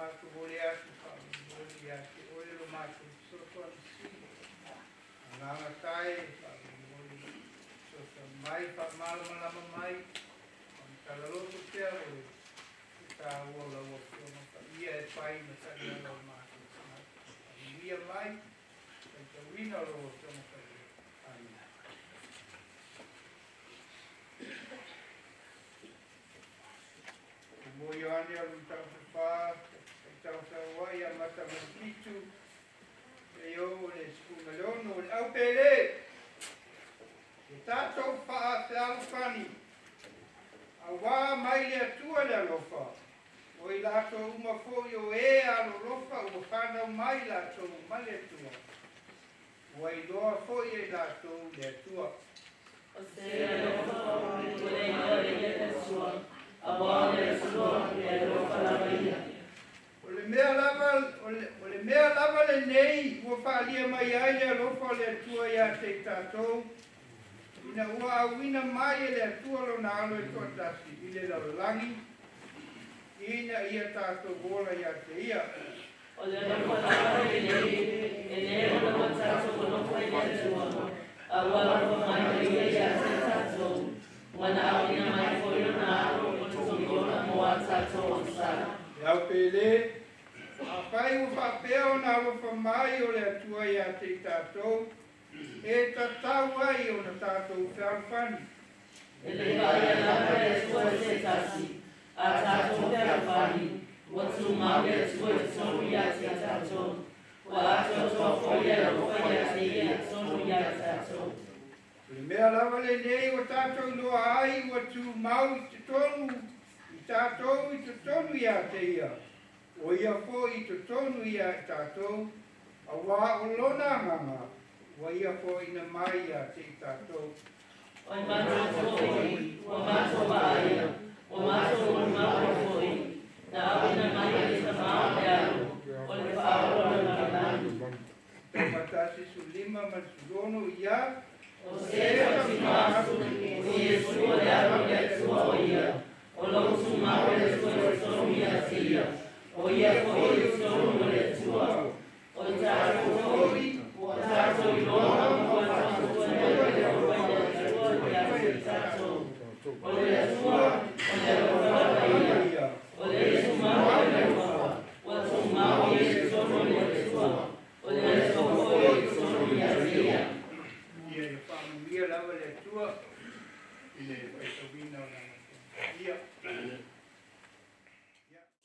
mātou ole atu whaamoli atu ole lo mātou soto anu nganga tae whaamoli soto mai whaamalama mai kalaloto pia ole ta wola wo so ia e pai na sa ia lo mātou ia mai ta wina lo so Moyani alu taupa, taupa wai amata matitu, eo le skumalono le au pele. E tatou faa te alufani, awa mai le atua le alofa. O i lato uma foi o e alo lofa, o whanau mai lato mai le atua. O i loa foi e lato le atua. O se alofa, o le alofa le atua. O le mea lava le nei, ua whaalia mai ai le alofa le atua ia te tātou. Ina ua awina mai le atua lo na alo e toa tasi, i le lalolangi. Ina ia tātou gola ia te ia. O le alofa lava le nei, e ne o na tātou alofa i le atua. A ua alofa mai ia te tātou. Wana awina mai fo i na alo. Iau pele, a whai o whapea na alofa mai o le atua ia te tātou, e tatau ai o na tātou whaalfani. E le vai a lapa e sua se tasi, a tātou whaalfani, wa tu mau e sua e sonu ia te tātou, wa ato toa whaia e rofa ia te ia sonu ia tātou. Le mea lava le nei o tātou loa ai wa tu mau i te tonu, tātou i te tonu ia te ia. O ia fo i te tonu ia tātou, a wā o lona nganga, wa ia fo i na mai ia te tātou. O mātou foi, o mātou vaia, o mātou o mātou foi, na awina mai e ta maa e alo, o le whaaro na kanani. Te matasi su lima man su lono ia, o se pati mātu, o Iesu o le aro le tua o ia. O lautu mau le tua o sonu ia te ia. O ia foi o sonu le tua. O tātou foi, o tātou i lona o tātou le tua ia te tātou. O le tua, o le rofa ia. O le esu mau le rofa. O tu mau i sonu le tua. O le esu foi o sonu ia te ia. Ia le whamuia lawa le tua, i le whaitawina o nana. Ia.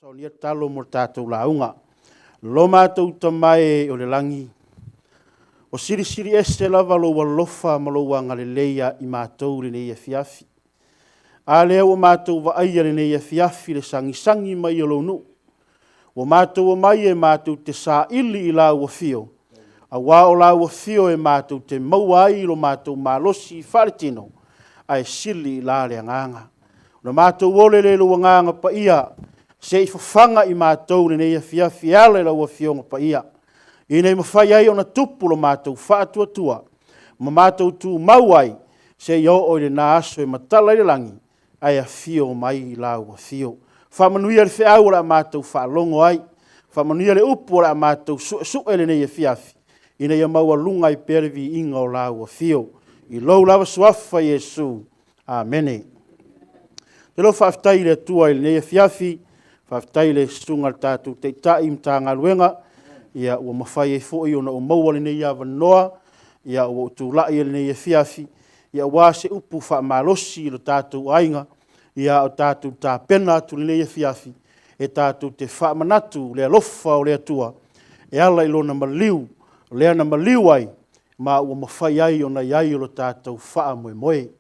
So nia talo mo tātou launga. Lo mātou tamai o le langi. O siri ese lava lo walofa ma lo wanga le leia i mātou le neia fiafi. A lea o mātou wa aia le neia fiafi le sangi mai o lo nu. O mātou o mai e mātou te sa ili i la ua fio. A wā o la ua fio e mātou te mauai lo mātou malosi wharetino. A e sili i la le nganga. O mātou ole le lo nganga pa ia. Se i whawhanga i mātou ne ia fiafi ala la ua fionga pa ia. I nei mawhai ai o na tupu lo mātou whaatua. Ma mātou tū mauai se i o le nā aso e matala i langi. Ai a fio mai la ua fio. Whamanuia le whiau la mātou whaalongo ai. Whamanuia le upu la mātou su ele nei ia fiafi. I nei a maua lunga i perevi inga o la ua fio. I lau lava suafa Iesu. Amene. Te lo whaftai le tua i nei ia fiafi. Whaftai le sunga tātou te tai mta ngā luenga, ia ua mawhai e fōi o na o maua le nei awa noa, ia ua utu lai le nei e fiafi, ia wā se upu wha malosi lo tātou ainga, ia o tātou tā pena atu le nei e fiafi, e tātou te Faamanatu le alofa o le atua, e ala ilo na maliu, lea na maliu ai, ma ua mawhai ai o na iai o lo tātou wha moe moe.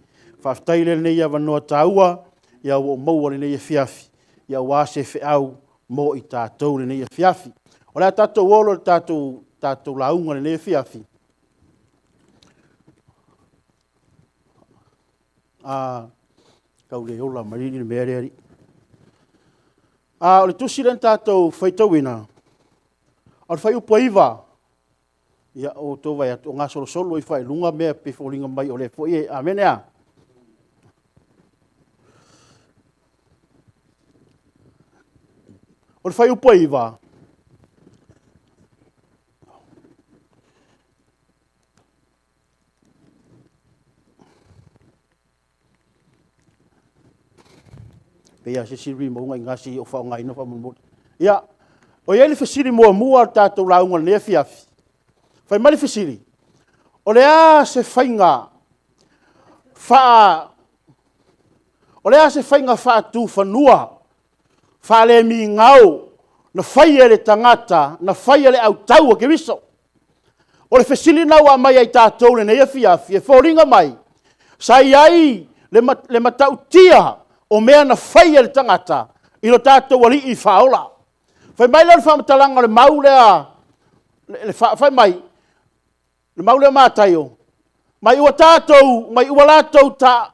Whaftai le nei awa noa tāua, ia ua maua le nei e fiafi, ia wā se whiau mō i tātou le nei e fiafi. O lea tātou olo le tātou launga le nei e fiafi. Kau le ola marini le mea reari. O le tusi le tātou whaitawina. O le whai upa iwa. Ia o tō vai atu o ngā solo i whai lunga mea pe wholinga mai o le fwoi e. Amen ea. O O le whai upo iwa. Pea se siri mo ngai ngasi o whao ngai no wha mo. Ia, o iei le whasiri mua tātou launga nea fiafi. Whai mali whasiri. O le a se whainga o le a se whainga wha tu whanua. Wha le mi ngau na whaia le tangata, na whaia le au taua ke wiso. O le whasiri nau a mai ai tātou le nea fiafi, e whoringa mai. Sa iai le matau tia o mea na whaia le tangata, i lo tātou wali i whaola. Whai mai le whamatalanga le maule a, whai mai, le maule a mātaio. Mai ua tātou, mai ua lātou tā.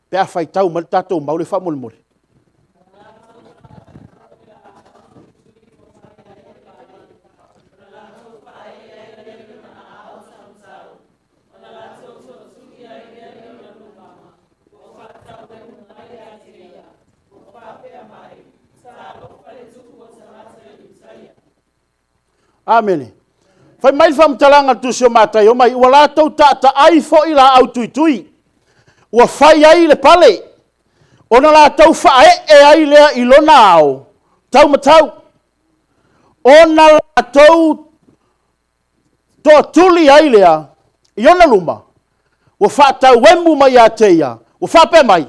Pea whai tau, mai tātou maule whamole. Amen. Fai mai whamtalanga tu sio mātai o mai, ua lātou ta ai fo i la au tui. Ua whai ai le pale. Ona lātou whae ai lea i lona au. Tau matau. Ona lātou toa tuli ai lea i ona luma. Ua whaatau wemu mai a teia. Ua whape mai.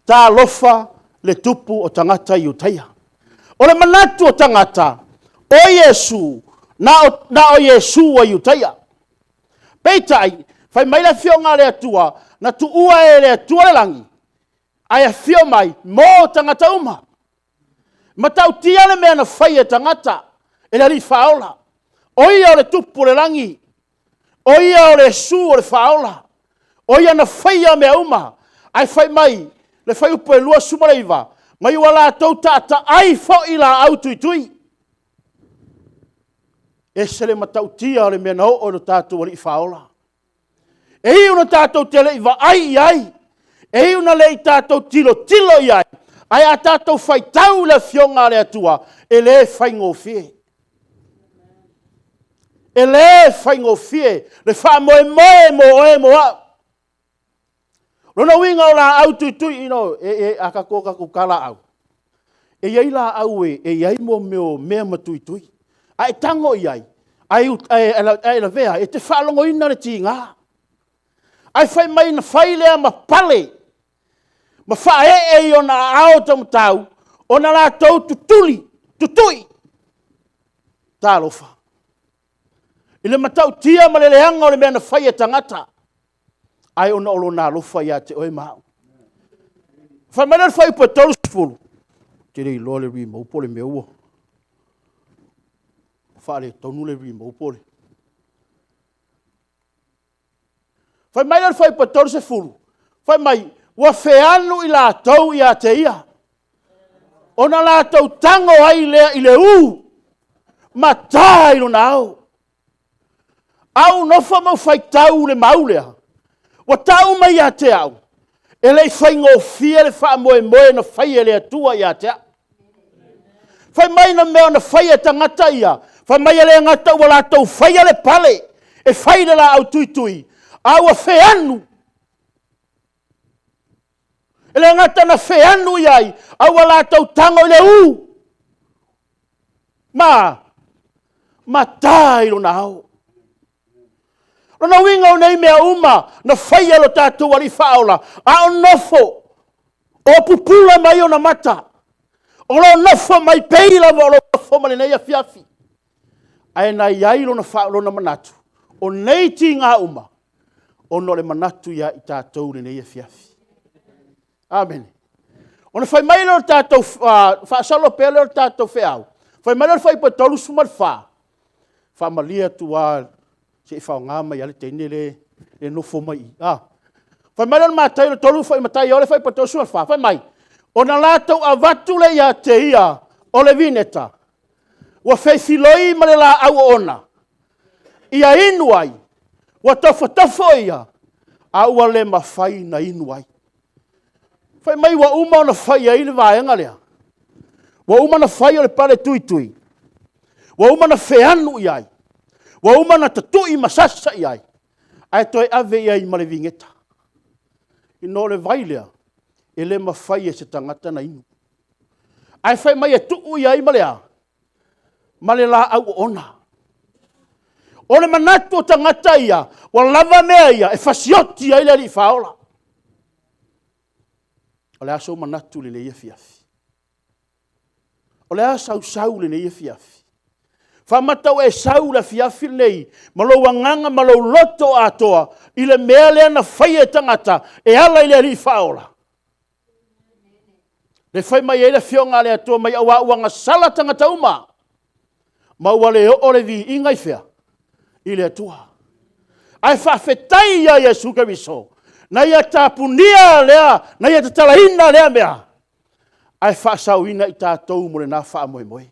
Tā lofa le tupu o tangata i utaia. O le manatu o tangata. O Yesu. Na o Yesu wa yutaia. Peitai, fai mai la fionga le atua, na tu ua e le atua le langi. Ai fio mai, mo tangata uma. Matau tia le mea na fai e tangata, e le li faola. Oia o le tupu le langi. Oia o le su o le faola. Oia na fai a mea uma. Ai fai mai, le fai upo e lua sumareiva. Mai wala tau ta ai fo ila au tui. E se le matau tia le mea nao o no tātou wali i whaola. E hi una tātou te le i wa ai. E hi una le i tātou tilo i ai. Ai a tātou whai tau le fionga le atua. E le whai ngofie. E le whai ngofie. Le wha moe moa. Rona winga o la au tui ino. E akakoka kukala au. E iai la au e iai mo meo mea matui. Ai tango iai. Ai la vea. E te whalongo ina le tinga. Ai whai mai na whai lea ma pale. Ma whae e o na ao tamutau. O na la tau tutui. Tā lofa. I le matau tia ma le leanga o le mea na whai e tangata. Ai ona olo na lofa ia te oe mau. Whai mai na whai pa tolu sifuru. Te rei loa le rima upole mea ua. Whare tonu le rima upole. Whai mai na whai pa tolu sifuru. Whai mai, wa wheanu i la tau ia te ia. Ona la tau tango ai lea i le u. Ma tā ilo na au. Au nofa mau whai tau le maulea. Wa tau mai ia te au. E lei whai ngofia le wha moe na whai e lea tua ia te au. Whai mai na mea na whai e tangata ia. Whai mai e lea ngata ua la tau whai le pale. E whai le la au tui. Au a wheanu. E lea ngata na wheanu iai. Au a la tau tango i le u. Ma tā ilo na au. Rona winga o nei mea uma na whai alo tātou wari whaola. A o nofo. O pupula mai o na mata. O lo nofo mai peila o lo nofo mani nei a fiafi. Ai na iai lo na whaolo na manatu. O nei ti ngā uma. O no le manatu ia i tātou nei a fiafi. Amen. O na whai mai lo tātou whaasalo pele lo tātou wheau. Whai mai lo whai pa tolu sumal wha. Whamalia tua se i whao ngā mai ale teine le nofo mai. Whai mai lo mātai lo tolu whai matai o le whai pa tolu sumal wha. Whai mai. O na lātou a watu le ia te ia o le vineta. Wa whai filoi ma le la au ona. Ia inuai. Wa tofo ia. A ua le mawhai na inuai. Whai mai wa uma o na whai ai le vaenga lea. Wa uma na fai o le pale tui tui. Wa uma na feanu iai. Wa uma na tatui masasa iai. Ai toi ave iai ma le vingeta. Ino le vailea. E le mawhai e se tangata na inu. Ai whai mai e tuu iai ma le a. Ma le la au ona. O le manatu o tangata ia. Wa lava mea ia. E fasioti ia ile li faola. O le aso manatu le le ia fiafi. O le asau sau le le ia fiafi. Whamatau e sau la fiafi nei. Malo wanganga malo loto atoa. Ile mea lea na whai e tangata. E ala ile li faola. Le whai mai e le fionga le atoa mai awa uanga sala tangata uma. Maua le o le vi ingai fea. Ile atua. Ai whawhetai ia Yesu Keriso. Na ia tapunia lea. Na ia tatalaina lea mea. Ai whaasauina i tātou mo le nā wha moe moe.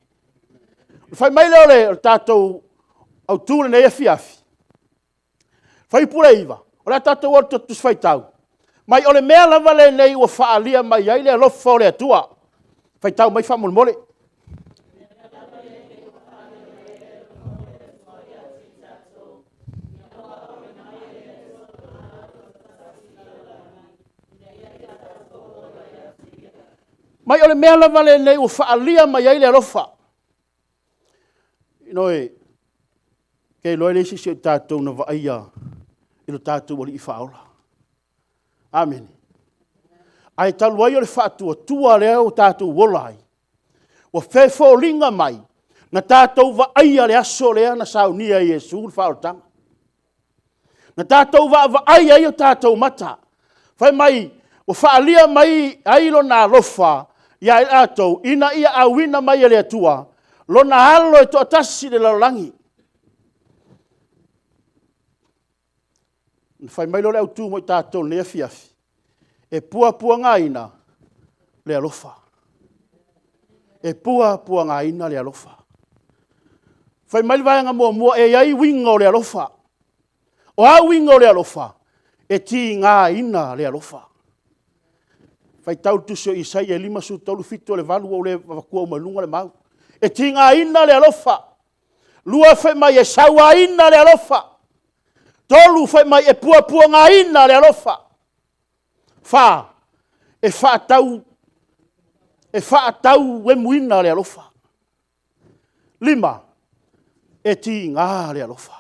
Whai mai leo le tātou au tūle nei e fiafi. Whai pule iwa. O le tātou o tutus whai tau. Mai o le mea lava le nei ua whaalia mai ai le alofa o le atua. Whai tau mai whamole mole. Mai o le mea lava le nei ua whaalia mai ai le alofa. Inoe, kei loe le sisi o tātou na vaia ilo tātou o li i whaola. Amen. Ai taluai o le whaatua tua lea o tātou wolai. Wa whefo ringa mai na tātou vaia le aso lea na saunia Yesu le whaotanga. Na tātou vaia o tātou mata. Whai mai, wa whaalia mai ailo na lofa ia e atou ina ia awina mai le atua. Lona halo e to atasi le lalangi. Whai mai lo le autu mo i tātou le afiafi. E pua ngaina le alofa. E pua ngaina le alofa. Whai mai vaenga mua e ai wingo le alofa. O a wingo le alofa. E ti ngaina le alofa. Whai tau tusio i sai e lima su tolu fito le valu o le wakua umalunga le mau. E tinga ina le alofa. Lua whai mai e saua ina le alofa. Tolu whai mai e pua ngā ina le alofa. Wha, e whaatau e muina le alofa. Lima, e tinga le alofa.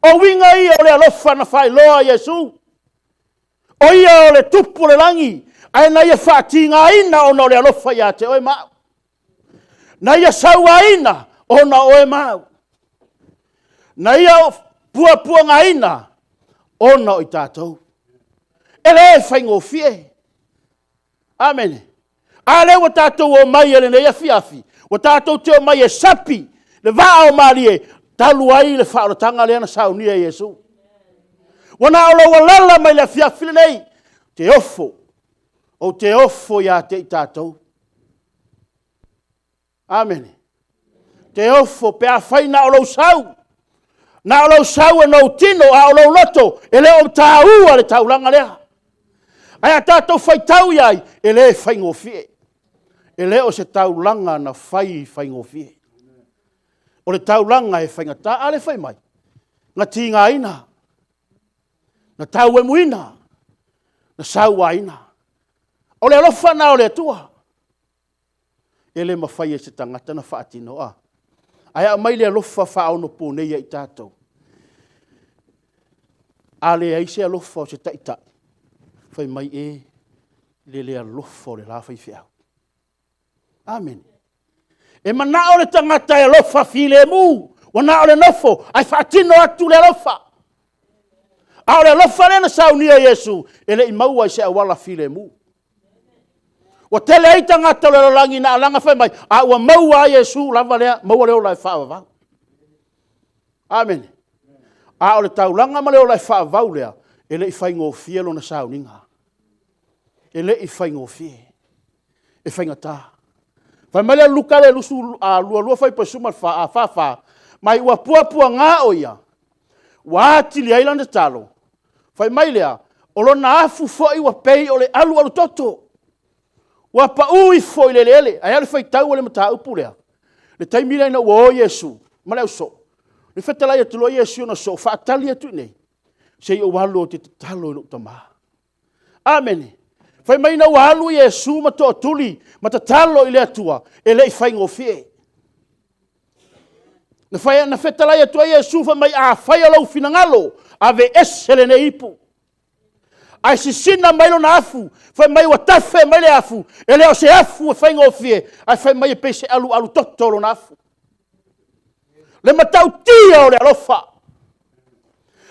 O winga ia o le alofa na whai loa Yesu. O ia o le tupu le langi. Ai na ia whaatinga ina o na le alofa ia te oe mau. Na ia sauaina o na oe mau. Na ia pua ngaina o na o i tātou. Ele e whaingo fie. Amen. Ale wa tātou o mai ele nei a fiafi. Wa tātou te o mai e sapi. Le vaa o marie. Talu ai le whaarotanga lea na saunia Yesu. Wana olo walala mai le fiafi nei. Te ofo. O te ofo ia te i tātou. Amen. Te ofo pe a whai na o lau sau. Na o lau sau e nou tino a o lau loto. E leo tāua le taulanga lea. Ai a tātou whai tau iai. E le whai ngofie. E leo se taulanga na whai ngofie. O le taulanga e whai ngata. A le whai mai. Nga tinga ina. Na tau e muina. Na saua ina. O le alofa na o le atua. Ele mawhai e se tangata na whaatino a. Ai a mai le alofa whaono pōnei i tātou. A le aise alofa o se taitai. Whai mai e le alofa o le la whai whiau. Amen. E mana o le tangata e alofa file mu. Wana o le nofo. Ai whaatino atu le alofa. A o le alofa le na saunia Yesu. Ele i maua i se awala file mu. Wa tele ai tangata le langi na alanga whai mai. A ua maua Yesu lava lea. Maua leo lai whaavau. Amen. A o le taulanga ma leo lai whaavau lea. Ele i whai ngofie lo na sauninga. Ele i whai ngofie. E whai ngata. Whai mai lea luka le lusu a lua whai pasuma a whawha. Mai ua pua ngā oia. Wa atili ailanda talo. Whai mai lea. O lo na afu fo i wa pei o le alu toto. Wa pa ui foi lele. Ai ale fai tau le mata upu lea. Le taimi le na ua o Yesu. Ma leo so. Le whetala ia tulo Yesu na so. Whaatali atu nei. Se i o walo o te talo ino utama. Amen. Fai mai na walu Yesu ma to tuli. Ma ta talo i le atua. E le i fai ngofie. Na fai na whetala ia tua Yesu fa mai a fai alau finangalo. Ave esele ne ipu. Ai si sina mai lo na afu, fai mai wa tafe mai le afu, e leo se afu e fai ngofie, ai fai mai e pese alu toto lo na afu. Le matau tia o le alofa.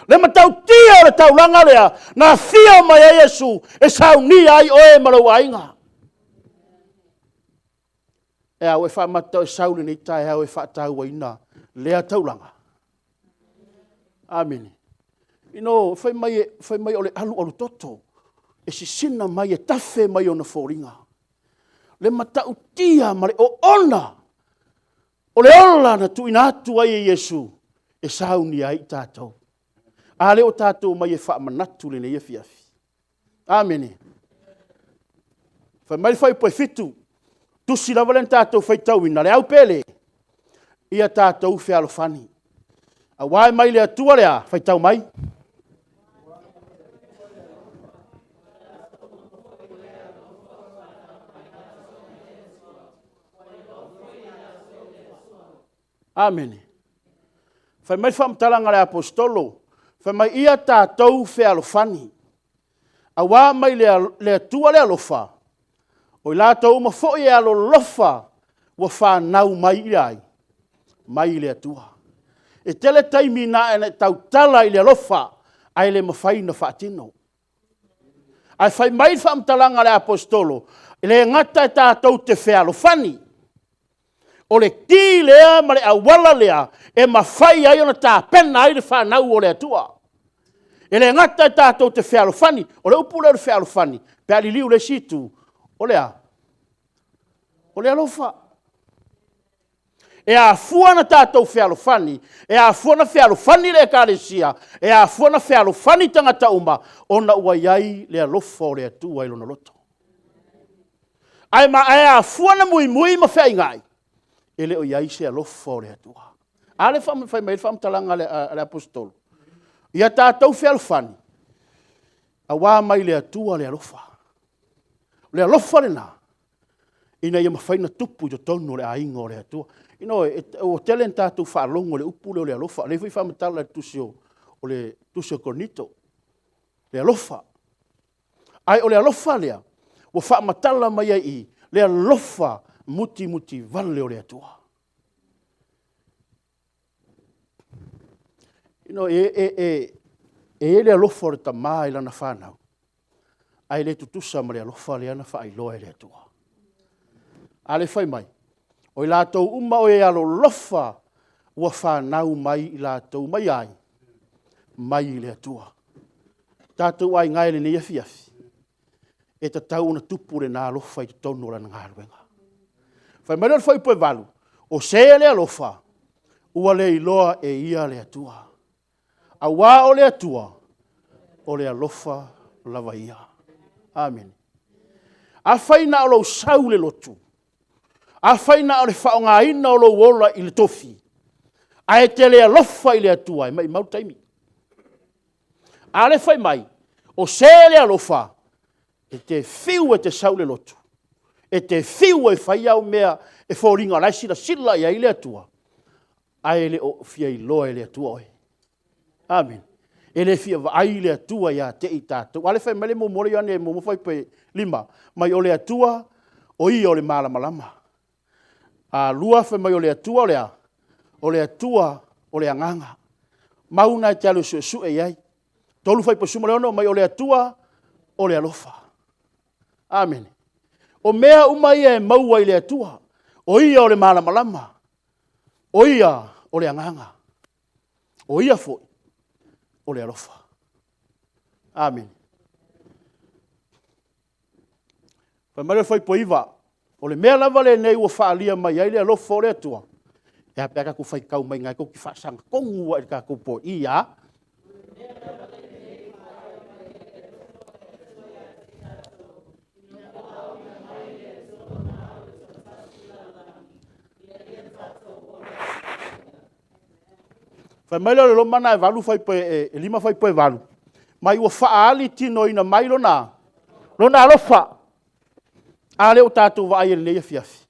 Le matau tia o le taulanga lea, na fia mai a Yesu, e sau ni ai oe malau ainga. E au e wha matau e saule ni tae au e wha tau wa ina, lea taulanga. Amen. Ino, fai mai o le alu toto. E si sina mai e tafe mai o na fōringa. Le matau tia ma le o ona. O le ola na tu ina atu ai e Yesu. E sauni ai tātou. A le o tātou mai e whaamanatu le nei e fiafi. Amen. Fai mai fai poe fitu. Tusi lava len tātou fai tau ina le au pele. Ia tātou fe alofani. A wai mai le atua lea fai tau mai. Amen. Fai mai whamtalanga le apostolo. Fai mai ia tātou fe alofani. A wā mai le atua le alofa. O i lātou ma fo i alo lofa. Wa whanau mai i ai. Mai le atua. E tele taimi na e tau tala i le alofa. Ai le mawhai na whaatino. Ai fai mai whamtalanga le apostolo. Le ngata e tātou te fe alofani. O le ti lea ma le awala lea e mawhai ai ona tā pena ai le whanau o le atua. E le ngata e tātou te whealofani, o le upu leo le whealofani, pe aliliu le situ, o lea alofa. E a fuana tātou whealofani, e a fuana whealofani le kāresia, e a fuana whealofani tangata uma, ona ua iai le alofa o le atua ilona loto. Ai ma e a fuana mui ma whea ingai. E leo iai se alofa o le atua. Ale fai mai talanga le apostolo. Ia tātou whealofani. A wā mai le atua le alofa. Le alofa le nā. Ina ia mawhaina tupu i tonu le ainga o le atua. Ino, o telen tātou whaalongo le upu le alofa. Le fai whamatala le tusio o le tusio kornito. Le alofa. Ai o le alofa lea. O whamatala mai ai le alofa muti vale o le atua. Ino, le alofa o le tamā i lana whanau. Ai le tutusa ma le alofa le ana whaailoa le atua. A le whai mai. O i lātou uma o e alo lofa ua whanau mai i lātou mai ai. Mai le atua. Tātou ai ngai le nei afiafi. E ta tau na tupu le nā alofa i tonu la ngā ruenga. Whai mai le whai poe valu. O se le alofa ua le iloa e ia le atua. A wā o le atua o le alofa lava ia. Amen. A whaina o lo sau le lotu. A whaina o le whaonga ina o lo wola i le tofi. A e te le alofa i le atua, mai mautaimi. A le whai mai, o se le alofa, e te whiu e te sau le lotu. E te whiu e whai au mea e whoringa laisi la sila i a i le atua. A e le o fia i loa i le atua oe. Amen. E le fia vai le atua ia te i tātou. A le whai mai le momore i ane mo whai pe lima. Mai o le atua o i o le malamalama. A lua whai mai o le atua o lea. O le atua o le anganga. Mauna e te alu su e iai. Tolu whai po suma leono mai o le atua o le alofa. Amen. O mea umai e maua i le atua. O ia o le malamalama. O ia o le anganga. O ia foi o le alofa. Amen. Whai mai whai po iwa. O le mea lava le nei ua whaalia mai ai le alofa o le atua. E a pēka ku whai kau mai ngai ko ki whaasanga kongu ai ka kupo ia. Fai mai le lo mana e valu fai pe e lima fai pe valu. Mai ua whaali tino ina mai lo na. Lo na alofa. A leo tātou wa aia leia fiafi.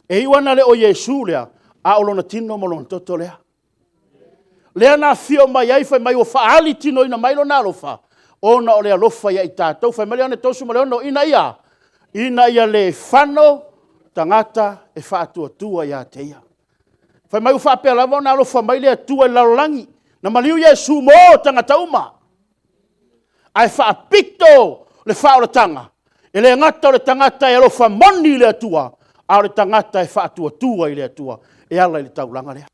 E iwana le o Yesu lea. A olona tino mo lona toto lea. Lea na fio mai ai fai mai ua whaali tino ina mai lo na alofa. Ona o lea lofa ia i tātou. Fai mai ane tosu mo leono ina ia. Ina ia le whano tangata e whaatua tua ia te ia. Fai mai ufa apea lava na alofa mai lea tua i larolangi. Na maliu Yesu mo tangata uma. Ai whaapito le whaoratanga. E le ngata o le tangata e alofa moni lea tua. A le tangata e whaatua tua i lea tua. E ala i le taulanga lea.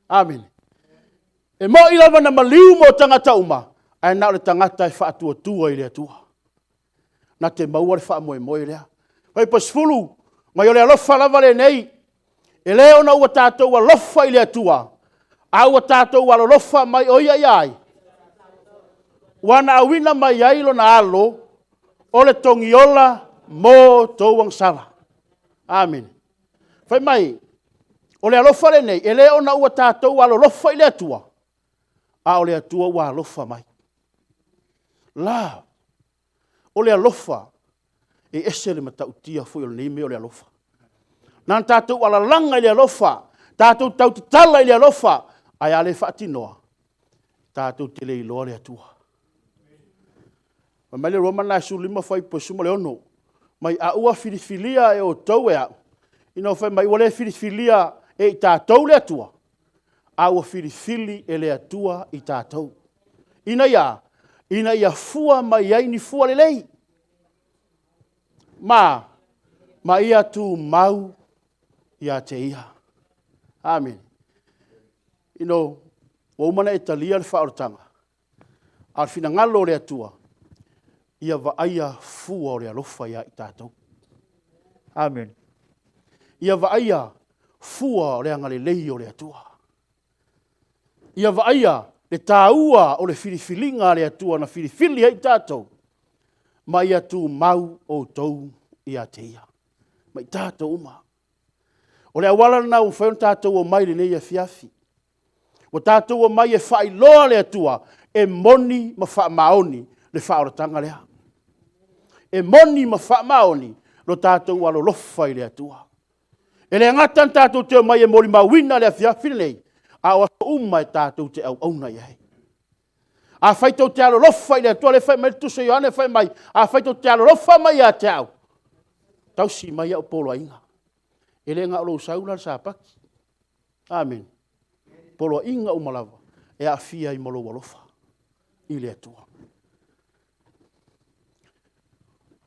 Amen. E mo i lava na maliu mo tangata uma. Ai na le tangata e whaatua tua i lea tua. Na te maua le wha moe moe lea. Pai pasfulu, mai o le alofa lava le nei. E leo na ua tātou alofa i lea tua. A ua tātou alofa mai o ia iai. Wana awina mai ailo na alo, o le tongiola mo tauang sala. Amen. Fai mai, o le alofa le nei, e leo na ua tātou alofa i lea tua. A o lea tua ua alofa mai. La, o le alofa, e ese le matautia foi o le neime o le alofa. Nan tātou alalanga i le alofa, tātou tautitala i le alofa, ai ale whaatinoa, tātou te le iloa le atua. Mai le roma na su lima fai po sumo le ono, mai a ua filifilia e o tau e au. Ino fai mai wale filifilia e i tātou le atua, a ua filifili e le atua i tātou. Ina ia fua mai ai ni fua le lei. Ma ia tu mau ia te ia. Amen. Ino, wa umana e talia le whaorotanga. Al fina ngalo le atua. Ia va aia fua o le alofa ia i tātou. Amen. Ia va aia fua o le angale lei o le atua. Ia va aia le tāua o le filifilinga le atua na filifili i tātou. Ma ia tu mau o tou ia te ia. Ma i tātou uma. O le awala na u whaion tātou o mai le nei e fiafi. O tātou o mai e whailoa le atua e moni ma whaamaoni le whaoratanga lea. E moni ma whaamaoni lo tātou alo lofa i le atua. E le ngatan tātou te o mai e mori mawina le fiafi nei. A o uma e tātou te au auna iai. A whaitou te alo lofa i le atua le whai mai tuso i ane whai mai. A whaitou te alo lofa mai a te au. Tau si mai au polo inga. E le ngā olo saula sa paki. Amen. Polo inga umalawa. E a fia i molo walofa. I le atua.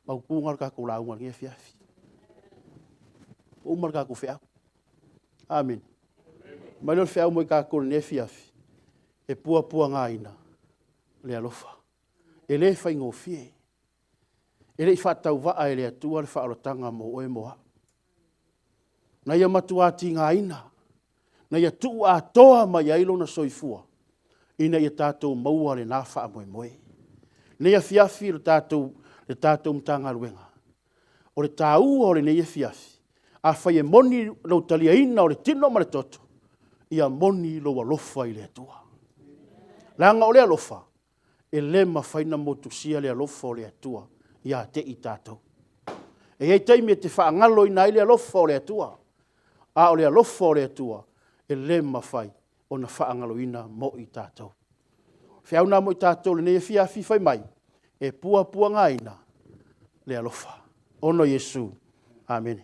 Au pungar ka kula ungar nge fiafi. Umar ka ku fiau. Amen. Mai lo fiau mo ka kula ne fiafi. E pua ngā ina. Le alofa. E le whai ngō fie. E le i whatau waa e le atua le whaarotanga mo oe moa. Na ia matuati ngā ina. Na ia tuu a toa mai ailo na soifua. Ina ia tātou maua le nā wha moe moe. Ne ia fiafi le tātou mtanga ruenga. O le tāua o le ne ia fiafi. A whai e moni lau talia ina o le tino ma le toto. Ia moni lau alofa i le atua. Langa o le alofa. E le mawhaina motusia le alofa o le atua. Ia te i tātou. E hei teimi e te whaangalo i nai le alofa o le atua. A o le alofa o le atua. E le mawhai o na whaangalo ina mo i tātou. Whiauna mo i tātou le ne fiafi whai mai. E pua ngā ina le alofa. Ono Yesu. Amen.